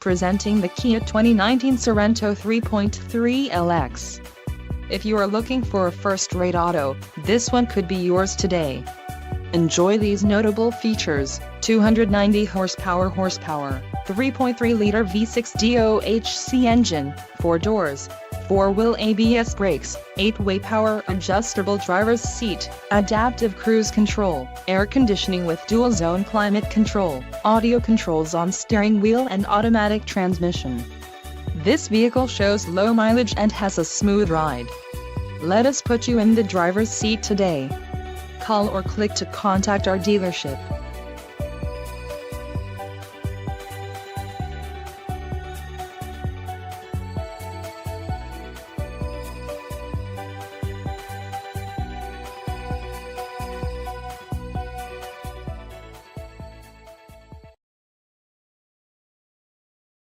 Presenting the Kia 2019 Sorento 3.3 LX. If you are looking for a first-rate auto, this one could be yours today. Enjoy these notable features: 290 horsepower, 3.3-liter V6 DOHC engine, 4 doors, 4-wheel ABS brakes, 8-way power adjustable driver's seat, adaptive cruise control, air conditioning with dual-zone climate control, audio controls on steering wheel and automatic transmission. This vehicle shows low mileage and has a smooth ride. Let us put you in the driver's seat today. Call or click to contact our dealership.